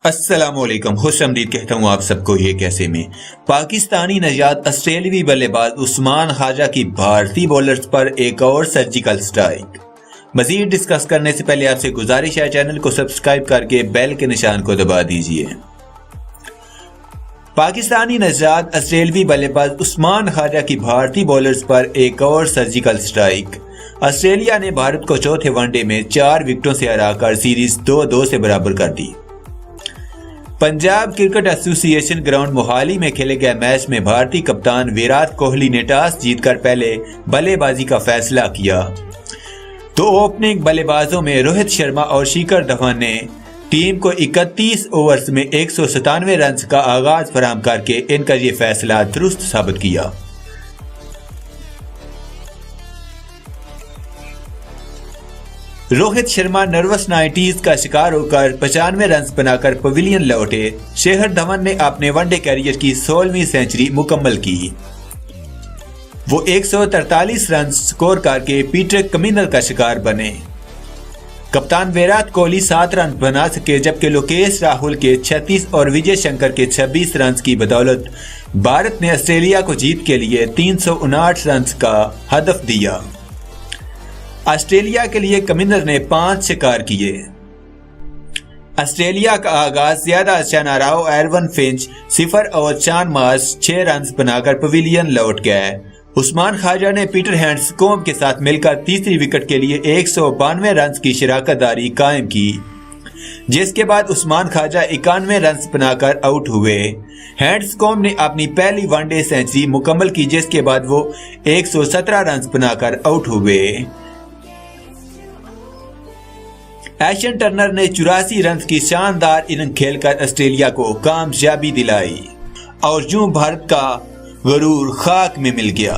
السلام علیکم، خوش آمدید کہتا ہوں آپ سب کو یہ کیسے میں۔ پاکستانی نژاد آسٹریلوی بلے باز عثمان خواجہ کی بھارتی بولرز پر ایک اور سرجیکل سٹرائک۔ مزید ڈسکس کرنے سے پہلے آپ سے گزارش ہے چینل کو سبسکرائب کر کے بیل کے نشان کو دبا دیجئے۔ پاکستانی نژاد آسٹریلوی بلے باز عثمان خواجہ کی بھارتی بولرز پر ایک اور سرجیکل سٹرائک۔ آسٹریلیا نے بھارت کو چوتھے ون ڈے میں 4 وکٹوں سے ہرا کر سیریز 2-2 سے برابر کر دی۔ پنجاب کرکٹ ایسوسی ایشن گراؤنڈ موہالی میں کھیلے گئے میچ میں بھارتی کپتان ویرات کوہلی نے ٹاس جیت کر پہلے بلے بازی کا فیصلہ کیا تو اوپننگ بلے بازوں میں روہت شرما اور شیکھر دھون نے ٹیم کو 31 اوورز میں 197 رنز کا آغاز فراہم کر کے ان کا یہ فیصلہ درست ثابت کیا۔ روہت شرما نروس نائنٹیز کا شکار ہو کر 95 رنز بنا کر پویلین لوٹے۔ شیکھر دھون نے اپنے ون ڈے کیریئر کی 16ویں سینچری مکمل کی۔ وہ 143 رنز سکور کر کے پیٹر کمنر کا شکار بنے۔ کپتان ویرات کوہلی 7 رن بنا سکے، جبکہ لوکیش راہل کے 36 اور وجے شنکر کے 26 رنز کی بدولت بھارت نے آسٹریلیا کو جیت کے لیے 359 رنز کا ہدف دیا۔ آسٹریلیا کے لیے کمنر نے 5 شکار کیے۔ آسٹریلیا کا آغاز زیادہ اچھا نہ رہا۔ ایرون فنچ 0 اور چان مارش 6 رنز بنا کر پویلین لوٹ گئے۔ عثمان خواجہ نے پیٹر ہینڈسکومب کے ساتھ مل کر تیسری وکٹ کے لیے 192 رنز کی شراکت داری قائم کی، جس کے بعد عثمان خواجہ 91 رنز بنا کر آؤٹ ہوئے۔ ہینڈسکومب نے اپنی پہلی ون ڈے سینچری مکمل کی، جس کے بعد وہ 117 رنز بنا کر آؤٹ ہوئے۔ ایشن ٹرنر نے 84 رنز کی شاندار اننگ کھیل کر آسٹریلیا کو کامیابی دلائی اور یوں بھارت کا غرور خاک میں مل گیا۔